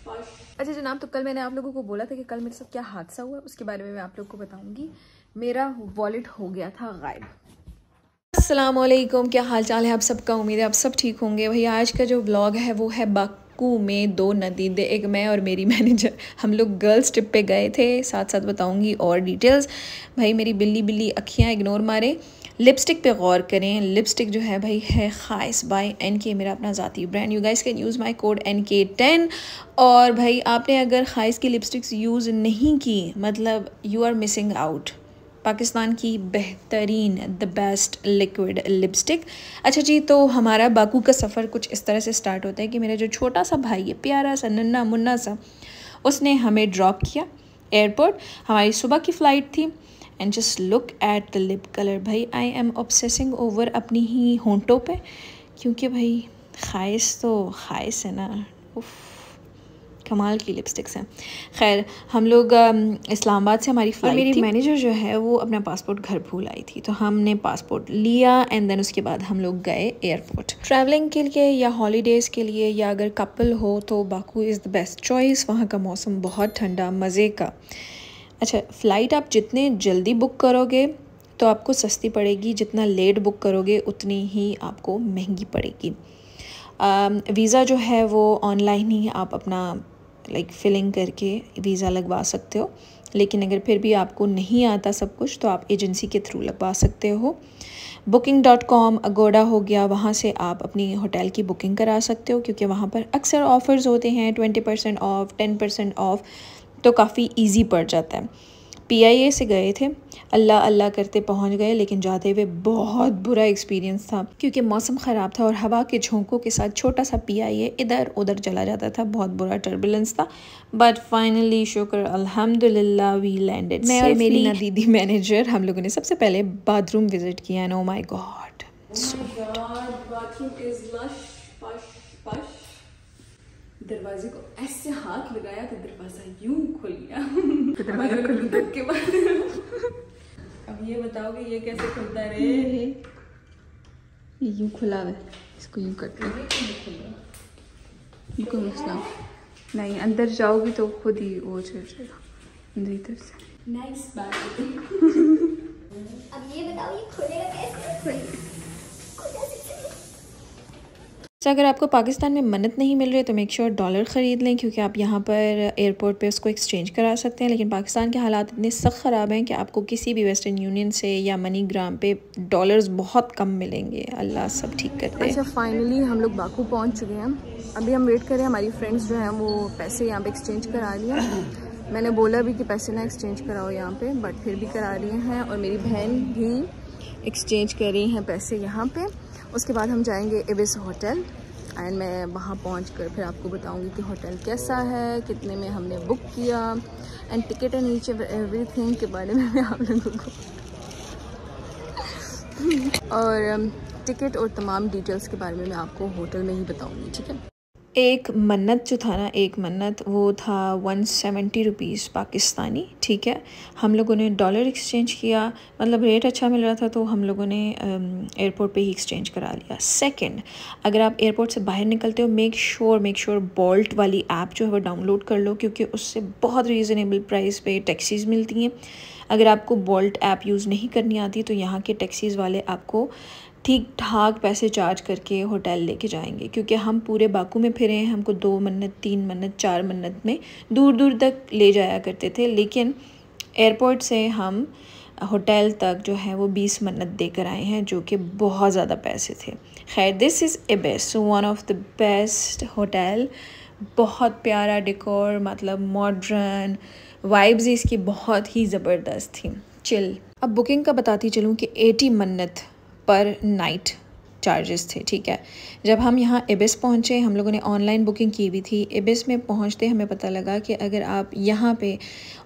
अच्छा जनाब, तो कल मैंने आप लोगों को बोला था कि कल मेरे साथ क्या हादसा हुआ, उसके बारे में मैं आप लोगों को बताऊंगी। मेरा वॉलेट हो गया था गायब। अस्सलाम वालेकुम, क्या हाल चाल है आप सबका? उम्मीद है आप सब ठीक होंगे। भैया आज का जो व्लॉग है वो है बाकू में 2 नदीदे, एक मैं और मेरी मैनेजर, हम लोग गर्ल्स ट्रिप पे गए थे। साथ साथ बताऊंगी और डिटेल्स। भाई मेरी बिल्ली बिल्ली अखियाँ इग्नोर मारे। लिपस्टिक पे गौर करें, लिपस्टिक जो है भाई है खाइस बाय NK, मेरा अपना ज़ाती brand. You guys can use my code NK10। और भाई आपने अगर खाइस की लिपस्टिक्स यूज़ नहीं की, मतलब you are missing out. Pakistan की बेहतरीन द बेस्ट लिक्विड लिपस्टिक। अच्छा जी, तो हमारा बाकू का सफ़र कुछ इस तरह से स्टार्ट होता है कि मेरा जो छोटा सा भाई है, प्यारा सा नन्ना मुन्ना सा, उसने हमें ड्रॉप किया एयरपोर्ट। हमारी सुबह की फ़्लाइट थी। And just look at the lip colour. भाई आई एम ऑब्सेसिंग ओवर अपनी ही होंठों पे, क्योंकि भाई खाइस तो खाइस है ना। उफ, कमाल की लिपस्टिक्स हैं। खैर हम लोग इस्लामाबाद से हमारी फ्लाइट थी। मेरी मैनेजर जो है वो अपना पासपोर्ट घर भूल आई थी, तो हमने पासपोर्ट लिया एंड देन उसके बाद हम लोग गए एयरपोर्ट। ट्रैवलिंग के लिए या हॉलीडेज़ के लिए या अगर कपल हो तो Baku is the best choice. वहाँ का मौसम बहुत ठंडा, मज़े का। अच्छा, फ़्लाइट आप जितने जल्दी बुक करोगे तो आपको सस्ती पड़ेगी, जितना लेट बुक करोगे उतनी ही आपको महंगी पड़ेगी। वीज़ा जो है वो ऑनलाइन ही आप अपना फिलिंग करके वीज़ा लगवा सकते हो, लेकिन अगर फिर भी आपको नहीं आता सब कुछ तो आप एजेंसी के थ्रू लगवा सकते हो। booking.com, अगोडा हो गया, वहाँ से आप अपनी होटल की बुकिंग करा सकते हो, क्योंकि वहाँ पर अक्सर ऑफ़र्स होते हैं 20% ऑफ, 10% ऑफ, तो काफ़ी इजी पड़ जाता है। PIA से गए थे, अल्लाह अल्लाह करते पहुंच गए, लेकिन जाते हुए बहुत बुरा एक्सपीरियंस था, क्योंकि मौसम ख़राब था और हवा के झोंकों के साथ छोटा सा PIA इधर उधर चला जाता था। बहुत बुरा टर्बुलेंस था, बट फाइनली शुक्र अल्हम्दुलिल्लाह वी लैंडेड। मैं और मेरी ना दीदी मैनेजर, हम लोगों ने सबसे पहले बाथरूम विजिट किया and oh my god, bathroom is lush posh posh. दरवाजे को ऐसे हाथ लगाया तो दरवाजा यूं खुल गया। दरवाजा खुलने के बाद अब ये बताओ कि ये कैसे खुलता रे? ये यूं खुला है, इसको यूं करते हैं। कोई मसला नहीं, अंदर जाओगी तो खुद ही वो चल जाएगा अंदर इधर से। नाइस बात। अब ये बताओ ये खुलेगा कैसे? अगर आपको पाकिस्तान में मन्नत नहीं मिल रही तो मेक श्योर डॉलर ख़रीद लें, क्योंकि आप यहाँ पर एयरपोर्ट पे उसको एक्सचेंज करा सकते हैं। लेकिन पाकिस्तान के हालात इतने सख्त ख़राब हैं कि आपको किसी भी वेस्टर्न यूनियन से या मनीग्राम पे डॉलर्स बहुत कम मिलेंगे। अल्लाह सब ठीक करते हैं। अच्छा फाइनली हम लोग बाकू पहुँच चुके हैं। अभी हम वेट करें, हमारी फ्रेंड्स जो हैं वो पैसे यहाँ पर एक्सचेंज करा लिया। मैंने बोला भी कि पैसे ना एक्सचेंज कराओ यहाँ पर, बट फिर भी करा लिए हैं। और मेरी बहन भी एक्सचेंज कर रही हैं पैसे यहाँ पर। उसके बाद हम जाएंगे एबिस होटल एंड मैं वहाँ पहुँचकर फिर आपको बताऊँगी कि होटल कैसा है, कितने में हमने बुक किया and ticket and each everything के बारे में मैं आप लोगों को और टिकट और तमाम डिटेल्स के बारे में मैं आपको होटल में ही बताऊँगी, ठीक है। एक मन्नत जो था ना, एक मन्नत वो था 170 रुपीज़ पाकिस्तानी, ठीक है। हम लोगों ने डॉलर एक्सचेंज किया, मतलब रेट अच्छा मिल रहा था तो हम लोगों ने एयरपोर्ट पे ही एक्सचेंज करा लिया। सेकंड, अगर आप एयरपोर्ट से बाहर निकलते हो मेक श्योर बोल्ट वाली ऐप जो है वो डाउनलोड कर लो, क्योंकि उससे बहुत रीज़नेबल प्राइस पे टैक्सीज़ मिलती हैं। अगर आपको बोल्ट ऐप यूज़ नहीं करनी आती तो यहाँ के टैक्सीज़ वाले आपको ठीक ठाक पैसे चार्ज करके होटल लेके जाएंगे, क्योंकि हम पूरे बाकू में फिरे हैं। हमको 2 मन्नत 3 मन्नत 4 मन्नत में दूर दूर तक ले जाया करते थे, लेकिन एयरपोर्ट से हम होटल तक जो है वो 20 मन्नत देकर आए हैं, जो कि बहुत ज़्यादा पैसे थे। खैर this is एबिस, one of the best hotel. बहुत प्यारा डेकोर, मतलब मॉडर्न वाइब्स इसकी बहुत ही ज़बरदस्त थी, चिल। अब बुकिंग का बताती चलूँ कि 80 मन्नत पर नाइट चार्जेस थे, ठीक है। जब हम यहाँ एबिस पहुँचे, हम लोगों ने ऑनलाइन बुकिंग की हुई थी। एबिस में पहुँचते हमें पता लगा कि अगर आप यहाँ पे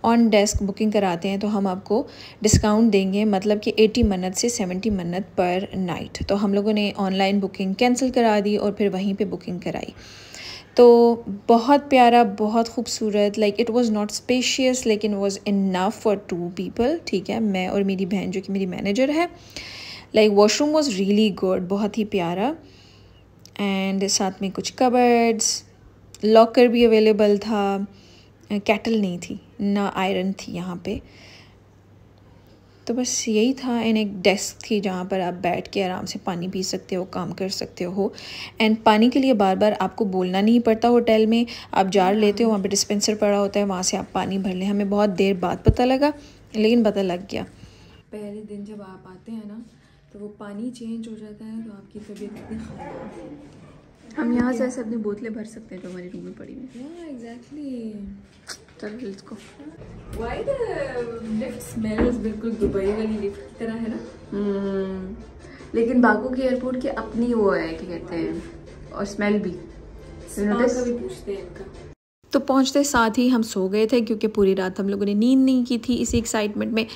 ऑन डेस्क बुकिंग कराते हैं तो हम आपको डिस्काउंट देंगे, मतलब कि 80 मन्नत से 70 मन्नत पर नाइट। तो हम लोगों ने ऑनलाइन बुकिंग कैंसिल करा दी और फिर वहीं पे बुकिंग कराई। तो बहुत प्यारा, बहुत खूबसूरत, like it was not spacious लेकिन वाज इनफ फॉर 2 पीपल, ठीक है। मैं और मेरी बहन जो कि मेरी मैनेजर है। Like washroom was really good, बहुत ही प्यारा। एंड साथ में कुछ कबर्ड्स, लॉकर भी अवेलेबल था, केटल नहीं थी, ना आयरन थी यहाँ पे। तो बस यही था। एंड एक डेस्क थी जहाँ पर आप बैठ के आराम से पानी पी सकते हो, काम कर सकते हो। एंड पानी के लिए बार बार आपको बोलना नहीं पड़ता। होटल में आप जार लेते हो, वहाँ पे डिस्पेंसर पड़ा होता है, वहाँ से आप पानी भर लें। हमें बहुत देर बाद पता लगा, लेकिन पता लग गया। पहले दिन जब आप आते हैं ना तो वो पानी चेंज हो जाता है तो आपकी तबीयत इतनी ख़राब। हम यहाँ से ऐसे अपनी बोतलें भर सकते हैं जो हमारी रूम में पड़ी हुई है। एग्जैक्टली। चलो let's go. Why the lift smells बिल्कुल दुबई वाली लिफ्ट की तरह है ना। लेकिन बाकू के एयरपोर्ट की अपनी वो है, क्या कहते हैं, और स्मेल भी पूछते हैं इनका। तो पहुंचते साथ ही हम सो गए थे क्योंकि पूरी रात हम लोगों ने नींद नहीं की थी इसी एक्साइटमेंट में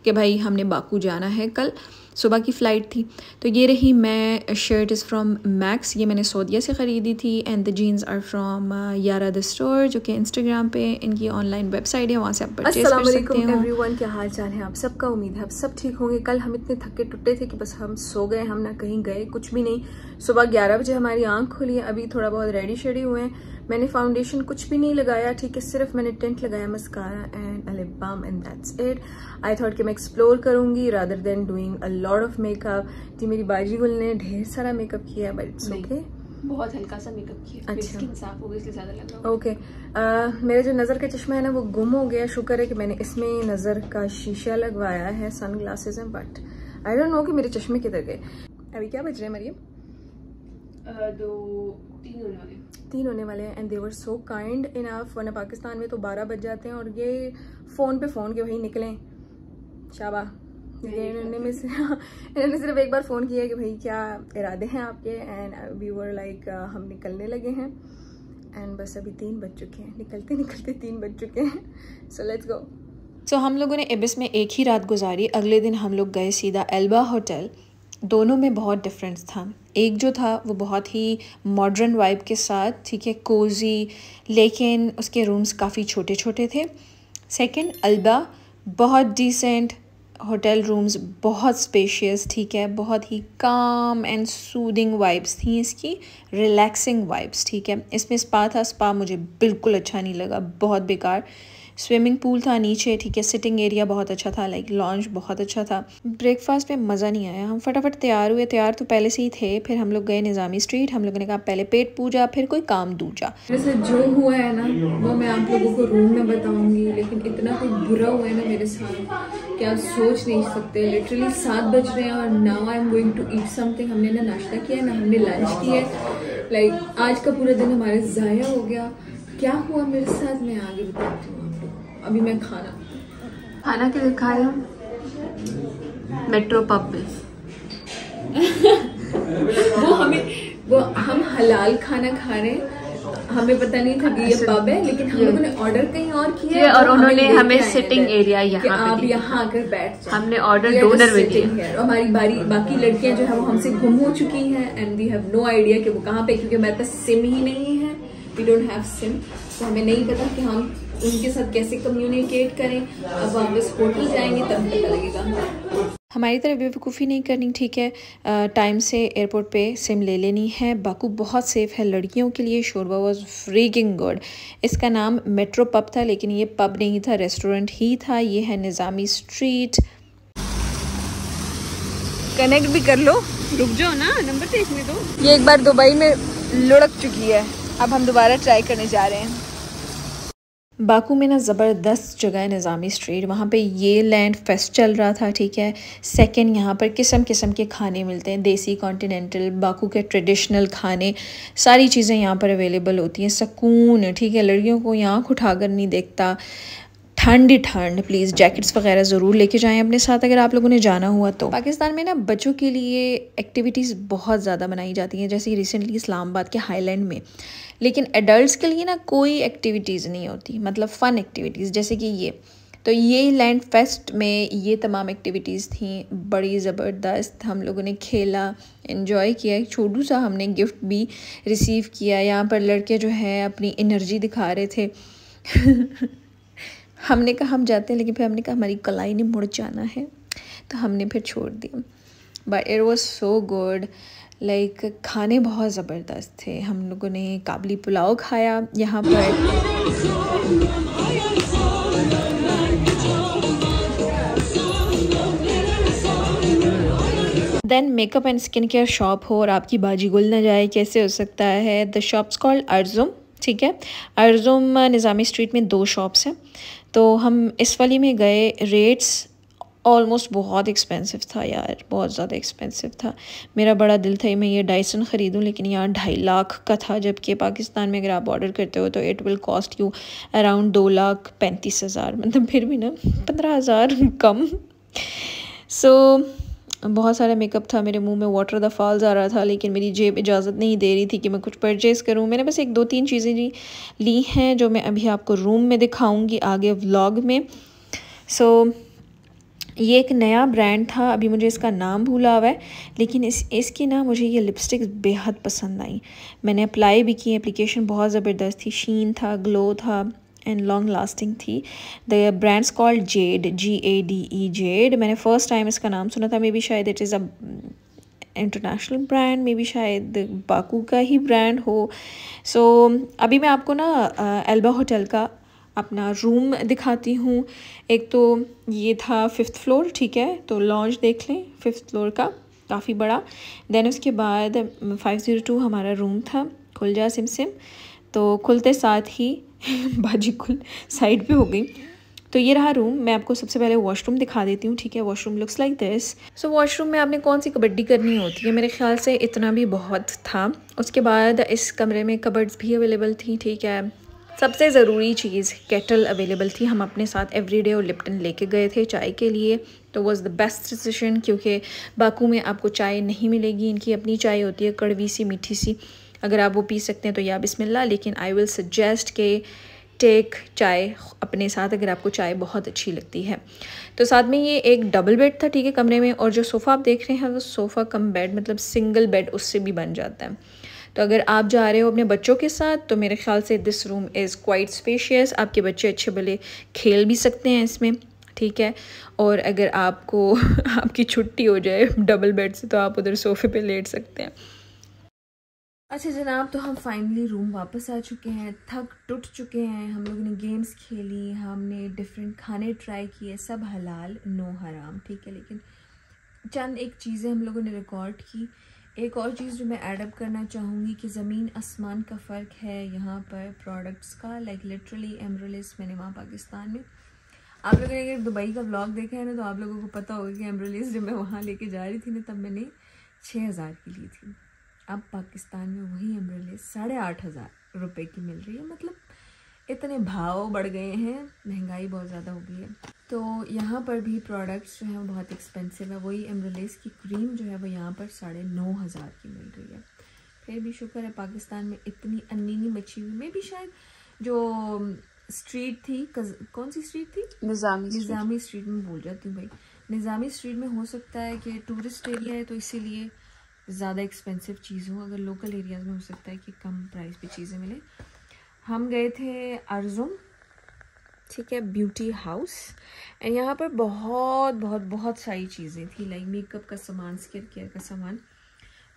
कि भाई हमने बाकू जाना है, कल सुबह की फ़्लाइट थी। तो ये रही, मैं शर्ट इज़ फ्रॉम मैक्स, ये मैंने सऊदीया से ख़रीदी थी। And the jeans are from Yara the store, जो कि इंस्टाग्राम पे इनकी ऑनलाइन वेबसाइट है, वहाँ से आप परचेज कर सकते हो। एवरीवन, क्या हाल चाल है आप सबका? उम्मीद है आप सब ठीक होंगे। कल हम इतने थके टुटे थे कि बस हम सो गए, हम ना कहीं गए, कुछ भी नहीं। सुबह 11 बजे हमारी आँख खुली है। अभी थोड़ा बहुत रेडी शेडी हुए हैं। मैंने फाउंडेशन कुछ भी नहीं लगाया, ठीक है, सिर्फ मैंने टिंट लगाया, mascara and a lip balm, and that's it. I thought कि मैं एक्सप्लोर करूंगी rather than doing a lot of makeup. जी मेरी बाजी गुल ने ढेर सारा मेकअप किया, बट इट्स ओके, बहुत हल्का सा मेकअप किया। अच्छा, स्किन साफ हो गई इसलिए ज्यादा लग रहा है। ओके। मेरे जो नज़र का चश्मा है ना वो गुम हो गया। शुक्र है कि मैंने इसमें नज़र का शीशा लगवाया है, सन ग्लासेस हैं, बट आई डोंट नो कि मेरे चश्मे किधर गए। अभी क्या बज रहे हैं मरियम? 3 होने वाले हैं। And they were so kind enough, वरना पाकिस्तान में तो 12 बज जाते हैं और ये फ़ोन पे फ़ोन के वही निकलें। शाबा। इन्होंने सिर्फ एक बार फ़ोन किया कि भाई क्या इरादे हैं आपके, एंड वी वर लाइक हम निकलने लगे हैं। एंड बस अभी 3 बज चुके हैं, निकलते निकलते 3 बज चुके हैं। So let's go. सो हम लोगों ने इबिस में एक ही रात गुजारी। अगले दिन हम लोग गए सीधा एल्बा होटल। दोनों में बहुत डिफरेंस था। एक जो था वो बहुत ही मॉडर्न वाइब के साथ, ठीक है, कोज़ी, लेकिन उसके रूम्स काफ़ी छोटे छोटे थे। सेकंड अल्बा, बहुत डिसेंट होटल रूम्स, बहुत स्पेशियस, ठीक है, बहुत ही काम एंड सूदिंग वाइब्स थी इसकी, रिलैक्सिंग वाइब्स, ठीक है। इसमें स्पा था, स्पा मुझे बिल्कुल अच्छा नहीं लगा, बहुत बेकार। स्विमिंग पूल था नीचे, ठीक है, सिटिंग एरिया बहुत अच्छा था, लाइक लॉन्च बहुत अच्छा था। ब्रेकफास्ट में मज़ा नहीं आया। हम फटाफट तैयार हुए, तैयार तो पहले से ही थे। फिर हम लोग गए निज़ामी स्ट्रीट। हम लोगों ने कहा पहले पेट पूजा फिर कोई काम दूजा। वैसे जो हुआ है ना वो मैं आप लोगों को रूम में बताऊंगी, लेकिन इतना कुछ बुरा हुआ है ना मेरे साथ कि आप सोच नहीं सकते। लिटरली 7 बज रहे हैं और now I am going to eat something. हमने ना नाश्ता किया ना हमने लंच किया, लाइक आज का पूरा दिन हमारे ज़ाया हो गया। क्या हुआ मेरे साथ मैं आगे बताती हूँ आप लोग। अभी मैं खाना के लिए खाया मेट्रो पब में। वो हम हलाल खाना खा रहे हैं। हमें पता नहीं था कि ये पब है, लेकिन हम लोगों ने ऑर्डर कहीं और किया और उन्होंने हमें सिटिंग एरिया यहाँ आप यहाँ आकर बैठ जाए। हमने ऑर्डर डोनर में दिया। हमारी बाकी लड़कियां जो है वो हमसे गुम हो चुकी हैं and we have no idea कि वो कहाँ पे, क्योंकि हमारे पास सिम ही नहीं है। वी डोंट हैव सिम, तो हमें नहीं पता कि हम उनके साथ कैसे कम्युनिकेट करें। अब वापस होटल जाएंगे तब पता लगेगा। हमारी तरफ बेवकूफ़ी नहीं करनी, ठीक है। टाइम से एयरपोर्ट पे सिम ले लेनी है। बाकू बहुत सेफ़ है लड़कियों के लिए। शोरबा वॉज फ्रीकिंग गुड। इसका नाम मेट्रो पब था, लेकिन ये पब नहीं था, रेस्टोरेंट ही था। ये है निज़ामी स्ट्रीट। कनेक्ट भी कर लो, रुक जाओ ना, नंबर देखने दो। ये एक बार दुबई में लुढ़क चुकी है, अब हम दोबारा ट्राई करने जा रहे हैं। बाकू में ना ज़बरदस्त जगह है निज़ामी स्ट्रीट। वहाँ पे ये लैंड फेस्ट चल रहा था, ठीक है। सेकंड, यहाँ पर किस्म किस्म के खाने मिलते हैं, देसी, कॉन्टिनेंटल, बाकू के ट्रेडिशनल खाने, सारी चीज़ें यहाँ पर अवेलेबल होती हैं। सुकून, ठीक है, लड़कियों को यहाँ उठाकर नहीं देखता। ठंड ही ठंड, प्लीज़ जैकेट्स वगैरह ज़रूर लेके जाएं अपने साथ अगर आप लोगों ने जाना हुआ तो। पाकिस्तान में ना बच्चों के लिए एक्टिविटीज़ बहुत ज़्यादा बनाई जाती हैं, जैसे रिसेंटली इस्लामाबाद के हाईलैंड में। लेकिन एडल्ट्स के लिए ना कोई एक्टिविटीज़ नहीं होती, मतलब फ़न एक्टिविटीज़ जैसे कि ये। तो ये लैंड फेस्ट में ये तमाम एक्टिविटीज़ थी, बड़ी ज़बरदस्त। हम लोगों ने खेला, एंजॉय किया। एक छोटू सा हमने गिफ्ट भी रिसीव किया। यहाँ पर लड़के जो है अपनी एनर्जी दिखा रहे थे। हमने कहा हम जाते हैं, लेकिन फिर हमने कहा हमारी कलाई ने मुड़ जाना है, तो हमने फिर छोड़ दिया। But it was so good. Like खाने बहुत ज़बरदस्त थे। हम लोगों ने काबली पुलाव खाया यहाँ पर। Then makeup and skin care shop हो और आपकी बाजी गुल ना जाए, कैसे हो सकता है। द शॉप्स कॉल्ड अर्जुम, ठीक है। अर्जुम निज़ामी स्ट्रीट में 2 शॉप्स हैं। तो हम इस वाली में गए। रेट्स ऑलमोस्ट बहुत एक्सपेंसिव था यार, बहुत ज़्यादा एक्सपेंसिव था। मेरा बड़ा दिल था मैं ये डायसन ख़रीदूँ, लेकिन यार 2.5 लाख का था, जबकि पाकिस्तान में अगर आप ऑर्डर करते हो तो it will cost you around 2,35,000, मतलब फिर भी ना 15,000 कम। सो बहुत सारा मेकअप था। मेरे मुंह में वाटर द फॉल्स आ रहा था, लेकिन मेरी जेब इजाज़त नहीं दे रही थी कि मैं कुछ परचेज़ करूं। मैंने बस 1-2-3 चीज़ें ली हैं जो मैं अभी आपको रूम में दिखाऊंगी आगे व्लॉग में। सो ये एक नया ब्रांड था, अभी मुझे इसका नाम भूला हुआ है, लेकिन इसकी ना मुझे ये लिपस्टिक्स बेहद पसंद आई। मैंने अप्लाई भी की, एप्लीकेशन बहुत ज़बरदस्त थी, शीन था, ग्लो था एंड लॉन्ग लास्टिंग थी। The brands called Z, GADE, Z. मैंने फ़र्स्ट टाइम इसका नाम सुना था। मे बी शायद it is a international brand, may be शायद बाकू का ही ब्रांड हो। सो अभी मैं आपको ना एल्बा होटल का अपना रूम दिखाती हूँ। एक तो ये था 5th फ्लोर, ठीक है, तो लॉन्ज देख लें 5th फ्लोर का, काफ़ी बड़ा। देन उसके बाद 502 हमारा रूम था। खुल जा सिम सिम, तो खुलते साथ ही बाजी खुल साइड पे हो गई। तो ये रहा रूम। मैं आपको सबसे पहले वॉशरूम दिखा देती हूँ, ठीक है। Washroom looks like this. So washroom में आपने कौन सी कबड्डी करनी होती है, मेरे ख्याल से इतना भी बहुत था। उसके बाद इस कमरे में कबर्ड्स भी अवेलेबल थी, ठीक है। सबसे ज़रूरी चीज़ केटल अवेलेबल थी। हम अपने साथ एवरीडे और लिप्टन लेके गए थे चाय के लिए, तो वाज द बेस्ट डिसीजन, क्योंकि बाकू में आपको चाय नहीं मिलेगी। इनकी अपनी चाय होती है, कड़वी सी मीठी सी। अगर आप वो पी सकते हैं तो या बिस्मिल्लाह, लेकिन आई विल सजेस्ट के टेक चाय अपने साथ अगर आपको चाय बहुत अच्छी लगती है। तो साथ में ये एक डबल बेड था, ठीक है, कमरे में। और जो सोफ़ा आप देख रहे हैं वो सोफ़ा कम बेड, मतलब सिंगल बेड उससे भी बन जाता है। तो अगर आप जा रहे हो अपने बच्चों के साथ तो मेरे ख्याल से this room is quite spacious. आपके बच्चे अच्छे भले खेल भी सकते हैं इसमें, ठीक है। और अगर आपको आपकी छुट्टी हो जाए डबल बेड से तो आप उधर सोफ़े पे लेट सकते हैं। अच्छा जनाब, तो हम फाइनली रूम वापस आ चुके हैं, थक टूट चुके हैं। हम लोगों ने गेम्स खेली, हमने डिफरेंट खाने ट्राई किए, सब हलाल नो हराम, ठीक है। लेकिन चंद एक चीज़ें हम लोगों ने रिकॉर्ड की। एक और चीज़ जो मैं ऐड करना चाहूँगी कि ज़मीन आसमान का फ़र्क है यहाँ पर प्रोडक्ट्स का। लाइक लिटरली एमरोलिस मैंने वहाँ पाकिस्तान में, आप लोगों ने अगर दुबई का व्लॉग देखा है ना तो आप लोगों को पता होगा कि एमरोलिस जब मैं वहाँ लेके जा रही थी ना तब मैंने 6,000 की ली थी। अब पाकिस्तान में वही एमरोलिस 8,500 रुपये की मिल रही है। मतलब इतने भाव बढ़ गए हैं, महंगाई बहुत ज़्यादा हो गई है। तो यहाँ पर भी प्रोडक्ट्स जो हैं वो बहुत एक्सपेंसिव है। वही एमरोलिस की क्रीम जो है वो यहाँ पर 9,500 की मिल रही है। फिर भी शुक्र है पाकिस्तान में इतनी अन्नी मची हुई। में भी शायद जो स्ट्रीट थी, कौन सी स्ट्रीट थी, निज़ामी स्ट्रीट में भूल जाती हूँ भाई। निज़ामी स्ट्रीट में हो सकता है कि टूरिस्ट एरिया है तो इसीलिए ज़्यादा एक्सपेंसिव चीज़ हो। अगर लोकल एरियाज़ में हो सकता है कि कम प्राइस पे चीज़ें मिले। हम गए थे अर्जुम, ठीक है, ब्यूटी हाउस। एंड यहाँ पर बहुत बहुत बहुत सारी चीज़ें थी, लाइक मेकअप का सामान, स्किन केयर का सामान।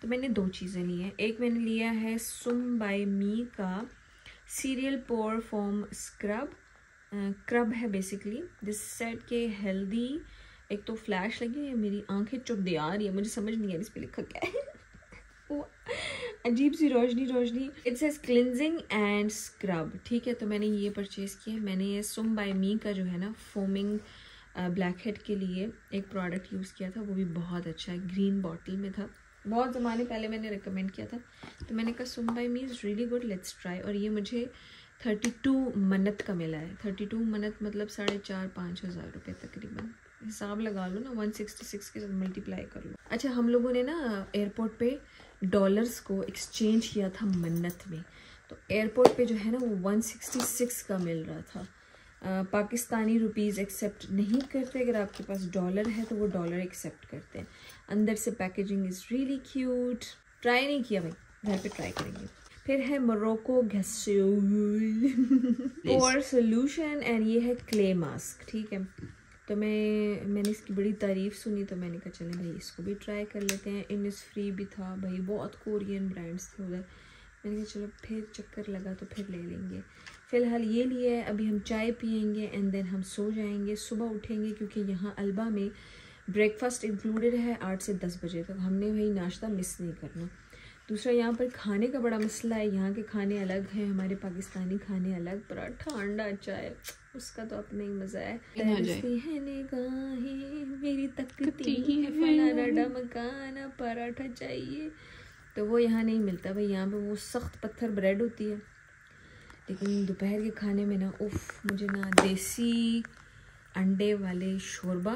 तो मैंने 2 चीज़ें ली हैं। एक मैंने लिया है सुम बाय मी का सीरियल पोर फोम स्क्रब, क्रब है बेसिकली। दिस सेट के हेल्दी, एक तो फ्लैश लगी है, मेरी आंखें चुभ आ रही है, मुझे समझ नहीं आ रही इस पर लिखा क्या है अजीब सी रोशनी। It says cleansing and scrub, ठीक है। तो मैंने ये परचेज़ किया। मैंने ये सुम बाय मी का जो है ना फोमिंग ब्लैक हेड के लिए एक प्रोडक्ट यूज़ किया था, वो भी बहुत अच्छा है, ग्रीन बॉटल में था, बहुत ज़माने पहले मैंने रिकमेंड किया था। तो मैंने कहा Some By Mi is really good, let's try. और ये मुझे 32 मन्नत का मिला है। 32 मन्नत मतलब 4,500-5 हज़ार रुपये तकरीबन, हिसाब लगा लो ना, 166 के साथ मल्टीप्लाई कर लो। अच्छा, हम लोगों ने ना एयरपोर्ट पे डॉलर्स को एक्सचेंज किया था मन्नत में, तो एयरपोर्ट पे जो है ना वो 166 का मिल रहा था। पाकिस्तानी रुपीज़ एक्सेप्ट नहीं करते, अगर आपके पास डॉलर है तो वो डॉलर एक्सेप्ट करते हैं। अंदर से packaging is really cute. Try नहीं किया भाई, घर पे ट्राई करेंगे। फिर है मोरक्को गैसोल सोल्यूशन एंड ये है क्ले मास्क, ठीक है। तो मैंने इसकी बड़ी तारीफ़ सुनी, तो मैंने कहा चलें भाई इसको भी ट्राई कर लेते हैं। इनिसफ्री भी था भाई, बहुत कोरियन ब्रांड्स थे उधर। मैंने कहा चलो फिर चक्कर लगा तो फिर ले लेंगे। फ़िलहाल ये लिए है, अभी हम चाय पियेंगे एंड देन हम सो जाएंगे। सुबह उठेंगे क्योंकि यहाँ अल्बा में ब्रेकफास्ट इंक्लूडेड है 8 से 10 बजे तक। हमने भाई नाश्ता मिस नहीं करना। दूसरा यहाँ पर खाने का बड़ा मसला है, यहाँ के खाने अलग हैं, हमारे पाकिस्तानी खाने अलग। पराठा अंडा चाय उसका तो अपना ही मज़ा है। मेरी तकती है फलाना डमकाना पराठा चाहिए, तो वो यहाँ नहीं मिलता भाई। यहाँ पे वो सख्त पत्थर ब्रेड होती है। लेकिन दोपहर के खाने में ना मुझे ना देसी अंडे वाले शोरबा,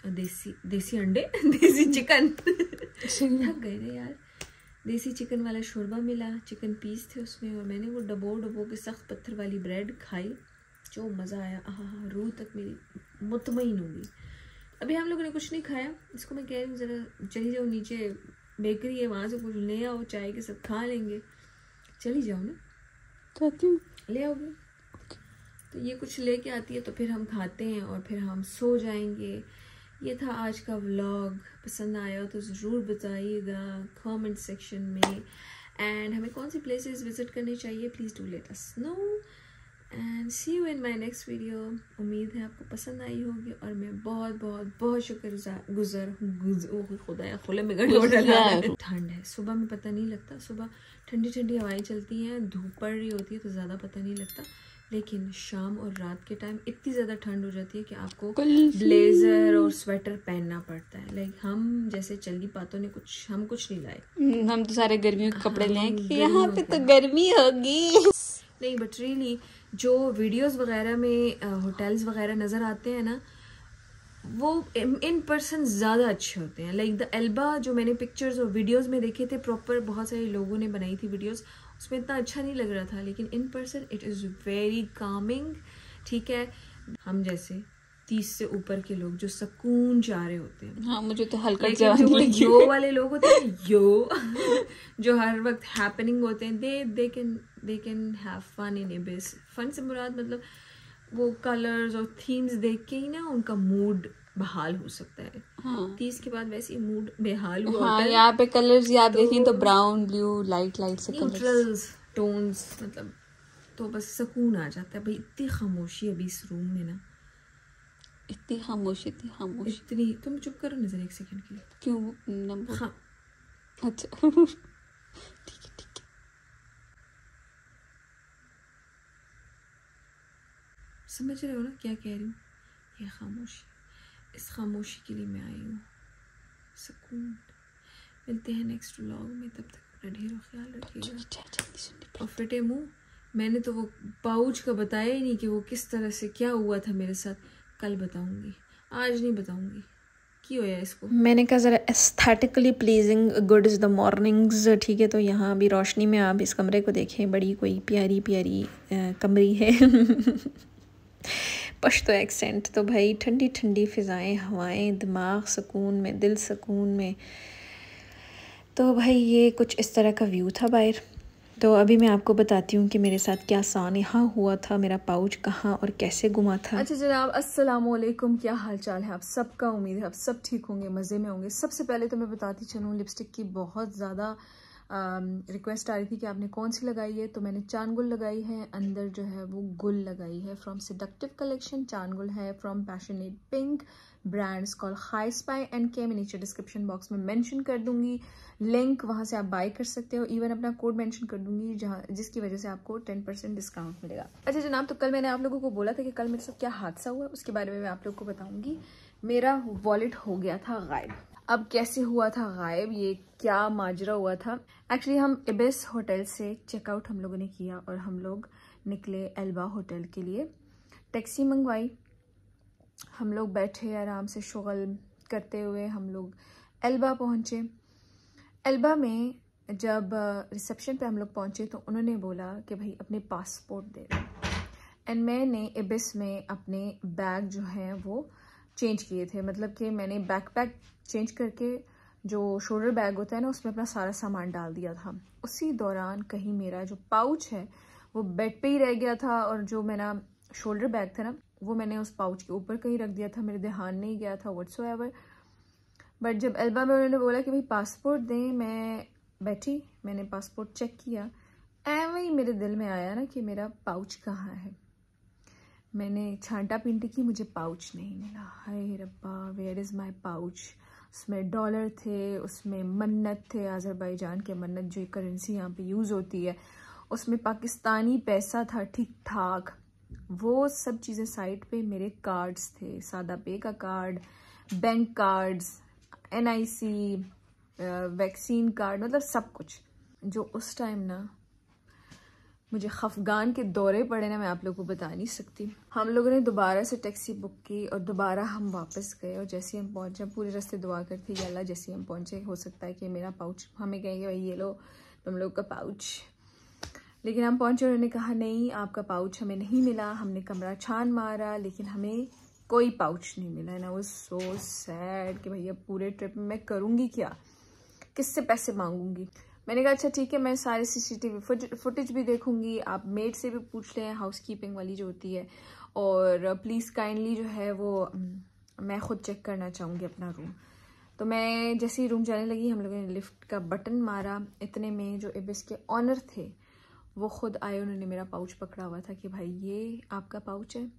देसी अंडे देसी चिकन थक गए थे यार। देसी चिकन वाला शोरबा मिला, चिकन पीस थे उसमें, और मैंने वो डबो के सख्त पत्थर वाली ब्रेड खाई, जो मज़ा आया। रूह तक मेरी मुतमईन हो गई। अभी हम लोगों ने कुछ नहीं खाया, इसको मैं कह रही हूँ ज़रा चली जाओ नीचे, बेकरी है वहाँ से कुछ ले आओ, चाय के साथ खा लेंगे। चली जाओ ना, कहती हूँ ले आओगे तो ये कुछ लेके आती है, तो फिर हम खाते हैं और फिर हम सो जाएंगे। ये था आज का व्लॉग। पसंद आया तो ज़रूर बताइएगा कमेंट सेक्शन में। एंड हमें कौन सी प्लेसेस विज़िट करनी चाहिए, please do let us know and see you in my next video. उम्मीद है आपको पसंद आई होगी, और मैं बहुत बहुत बहुत शुक्रगुज़ार हूँ। खुदा खुले में ठंड है, सुबह में पता नहीं लगता, सुबह ठंडी ठंडी हवाएं चलती हैं, धूप पड़ रही होती है तो ज़्यादा पता नहीं लगता। लेकिन शाम और रात के टाइम इतनी ज़्यादा ठंड हो जाती है कि आपको ब्लेज़र और स्वेटर पहनना पड़ता है। लाइक हम जैसे चलगी पातों ने हम कुछ नहीं लाए, हम तो सारे गर्मियों के कपड़े लेंगे, यहाँ पे तो गर्मी होगी नहीं। बट रियली जो वीडियोस वगैरह में होटल्स वगैरह नज़र आते हैं ना, वो इन पर्सन ज़्यादा अच्छे होते हैं। लाइक द एल्बा जो मैंने पिक्चर्स और वीडियोस में देखे थे, प्रॉपर बहुत सारे लोगों ने बनाई थी वीडियोस, उसमें इतना अच्छा नहीं लग रहा था। लेकिन in person it is very Kameng. ठीक है, हम जैसे 30 से ऊपर के लोग जो सुकून चाह रहे होते हैं। हाँ, मुझे तो हल्का जो यो वाले लोग होते हैं यो जो हर वक्त हैपनिंग होते हैं, they can have fun in Ibis. Fun से मुराद मतलब वो कलर्स और थीम्स देख के ही ना उनका मूड बहाल हो सकता है। हाँ। 30 के बाद वैसे ही मूड बेहाल हुआ। हाँ, यहाँ पे कलर्स आप देखें तो ब्राउन, ब्लू, लाइट से न्यूट्रल्स टोन्स, मतलब तो बस सुकून आ जाता है भाई। इतनी खामोशी अभी इस रूम में ना, इतनी खामोशी इतनी। तुम चुप करो नजर एक सेकंड के लिए। क्यों नंबर? हाँ अच्छा ठीक है। समझ रहे हो ना क्या कह रही हूँ? ये खामोशी, इस खामोशी के लिए मैं आई हूँ, सुकून। मिलते हैं नेक्स्ट व्लॉग में, तब तक अपना ढेरों ख्याल रखिएगा और फिटे मुँह। मैंने तो वो पाउच का बताया ही नहीं कि वो किस तरह से क्या हुआ था मेरे साथ। कल बताऊंगी, आज नहीं बताऊंगी क्यों है इसको। मैंने कहा ज़रा aesthetically pleasing good is the mornings. ठीक है, तो यहाँ अभी रोशनी में आप इस कमरे को देखें, बड़ी कोई प्यारी प्यारी कमरी है पश्तो एक्सेंट। तो भाई ठंडी ठंडी फ़िज़ाएँ, हवाएं, दिमाग सुकून में, दिल सुकून में। तो भाई ये कुछ इस तरह का व्यू था बाहर। तो अभी मैं आपको बताती हूँ कि मेरे साथ क्या सानहा हुआ था, मेरा पाउच कहाँ और कैसे गुमा था। अच्छा जनाब, अस्सलाम वालेकुम, क्या हाल चाल है आप सबका? उम्मीद है आप सब ठीक होंगे, मज़े में होंगे। सबसे पहले तो मैं बताती चलूँ, लिपस्टिक की बहुत ज़्यादा रिक्वेस्ट आ रही थी कि आपने कौन सी लगाई है, तो मैंने चानगुल लगाई है। अंदर जो है वो गुल लगाई है फ्रॉम सेडक्टिव कलेक्शन। चानगुल है from passionate pink, brands call high spy and K. मैं नीचे डिस्क्रिप्शन बॉक्स में मेंशन कर दूंगी लिंक, वहां से आप बाय कर सकते हो। इवन अपना कोड मेंशन कर दूंगी जिसकी वजह से आपको 10% डिस्काउंट मिलेगा। अच्छा जनाब, तो कल मैंने आप लोगों को बोला था कि कल मेरे साथ क्या हादसा हुआ, उसके बारे में मैं आप लोगों को बताऊंगी। मेरा वॉलेट हो गया था गायब। अब कैसे हुआ था गायब, ये क्या माजरा हुआ था। एक्चुअली हम इबिस होटल से चेकआउट हम लोगों ने किया और हम लोग निकले एल्बा होटल के लिए। टैक्सी मंगवाई, हम लोग बैठे आराम से शुगल करते हुए हम लोग एल्बा पहुंचे। एल्बा में जब रिसेप्शन पे हम लोग पहुंचे तो उन्होंने बोला कि भाई अपने पासपोर्ट दे दो। एंड मैंने इबिस में अपने बैग जो हैं वो चेंज किए थे, मतलब कि मैंने बैकपैक चेंज करके जो शोल्डर बैग होता है ना, उसमें अपना सारा सामान डाल दिया था। उसी दौरान कहीं मेरा जो पाउच है वो बेड पे ही रह गया था, और जो मेरा शोल्डर बैग था ना वो मैंने उस पाउच के ऊपर कहीं रख दिया था, मेरे ध्यान नहीं गया था व्हाटसोएवर। बट जब एल्बा में उन्होंने बोला कि भाई पासपोर्ट दें, मैं बैठी, मैंने पासपोर्ट चेक किया, एवं ही मेरे दिल में आया ना कि मेरा पाउच कहाँ है। मैंने छांटा पिंटी की, मुझे पाउच नहीं मिला। हाय रब्बा, वेयर इज़ माय पाउच। उसमें डॉलर थे, उसमें मन्नत थे, आज़रबाईजान के मन्नत जो करेंसी यहाँ पे यूज़ होती है, उसमें पाकिस्तानी पैसा था ठीक ठाक, वो सब चीज़ें साइड पे। मेरे कार्ड्स थे, सादा पे का card, bank cards, NIC, vaccine card, मतलब सब कुछ जो उस टाइम ना मुझे खफगान के दौरे पड़े ना, मैं आप लोगों को बता नहीं सकती। हम लोगों ने दोबारा से टैक्सी बुक की और दोबारा हम वापस गए, और जैसे हम पहुंचे, पूरे रास्ते दुआ करते या अल्लाह जैसे हम पहुंचे, हो सकता है कि मेरा पाउच, हमें कहेंगे भाई ये लो तुम लोग का पाउच। लेकिन हम पहुंचे, उन्होंने कहा नहीं आपका पाउच हमें नहीं मिला। हमने कमरा छान मारा लेकिन हमें कोई पाउच नहीं मिला। And I was so sad कि भैया पूरे ट्रिप में मैं करूँगी क्या, किससे पैसे मांगूंगी। मैंने कहा अच्छा ठीक है, मैं सारे CCTV फुटेज भी देखूंगी, आप मेड से भी पूछ लें, हाउस कीपिंग वाली जो होती है, और प्लीज़ काइंडली जो है वो मैं ख़ुद चेक करना चाहूँगी अपना रूम। तो मैं जैसे ही रूम जाने लगी, हम लोगों ने लिफ्ट का बटन मारा, इतने में जो इबिस के ऑनर थे वो ख़ुद आए, उन्होंने मेरा पाउच पकड़ा हुआ था कि भाई ये आपका पाउच है।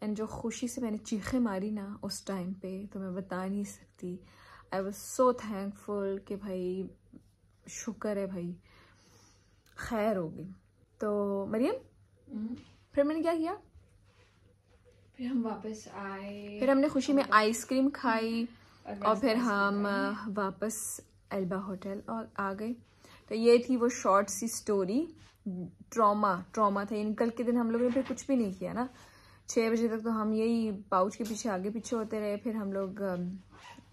एंड जो खुशी से मैंने चीखें मारी ना उस टाइम पे, तो मैं बता नहीं सकती। आई वॉज सो थैंकफुल कि भाई शुक्र है भाई, खैर हो गई। तो मरियम, फिर मैंने क्या किया, फिर हम वापस आए, फिर हमने खुशी में आइसक्रीम खाई, और फिर हम वापस एल्बा होटल और आ गए। तो ये थी वो शॉर्ट सी स्टोरी। ट्रॉमा था, यानी कल के दिन हम लोगों ने फिर कुछ भी नहीं किया ना। 6 बजे तक तो हम यही पाउच के पीछे आगे पीछे होते रहे। फिर हम लोग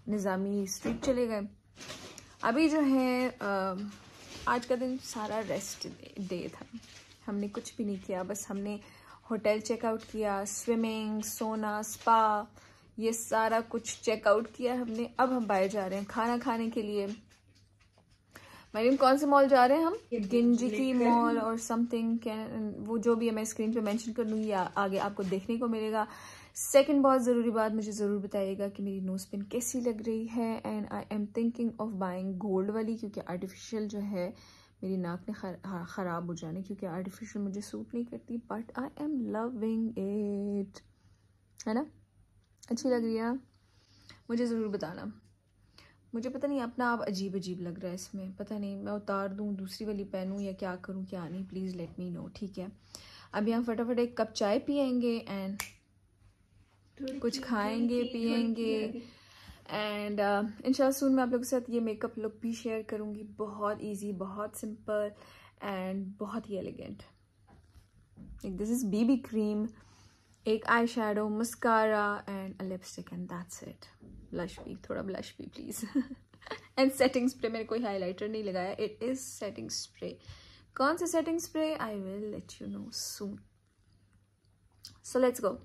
निज़ामी स्ट्रीट चले गए। अभी जो है आज का दिन सारा रेस्ट डे था, हमने कुछ भी नहीं किया, बस हमने होटल चेकआउट किया, स्विमिंग, सोना, स्पा, ये सारा कुछ चेकआउट किया हमने। अब हम बाहर जा रहे हैं खाना खाने के लिए। मरीम कौन से मॉल जा रहे हैं हम? गिंजिकी मॉल और समथिंग, वो जो भी है मैं स्क्रीन पे मेंशन कर दूँगी, आगे आपको देखने को मिलेगा। सेकंड बहुत ज़रूरी बात, मुझे ज़रूर बताइएगा कि मेरी नोज पिन कैसी लग रही है। And I am thinking of buying gold वाली, क्योंकि आर्टिफिशियल जो है मेरी नाक में ख़राब हो जाने, क्योंकि आर्टिफिशियल मुझे सूट नहीं करती। But I am loving it, है ना, अच्छी लग रही है ना, मुझे ज़रूर बताना। मुझे पता नहीं अपना आप अजीब लग रहा है इसमें, पता नहीं मैं उतार दूँ दूसरी वाली पहनूँ या क्या करूँ क्या नहीं, प्लीज़ लेट मी नो, ठीक है। अभी हम फटाफट एक कप चाय पियेंगे एंड कुछ खाएंगे पियेंगे, एंड इंशाल्लाह सून मैं आप लोगों के साथ ये मेकअप लुक भी शेयर करूँगी। बहुत इजी, बहुत सिंपल एंड बहुत ही elegant. This is BB cream, एक eye shadow, mascara and a lipstick, and that's it. Blush भी, थोड़ा ब्लश भी प्लीज़। एंड सेटिंग स्प्रे, मैंने कोई हाइलाइटर नहीं लगाया, इट इज़ सेटिंग स्प्रे। कौन सा setting spray, I will let you know soon. So let's go.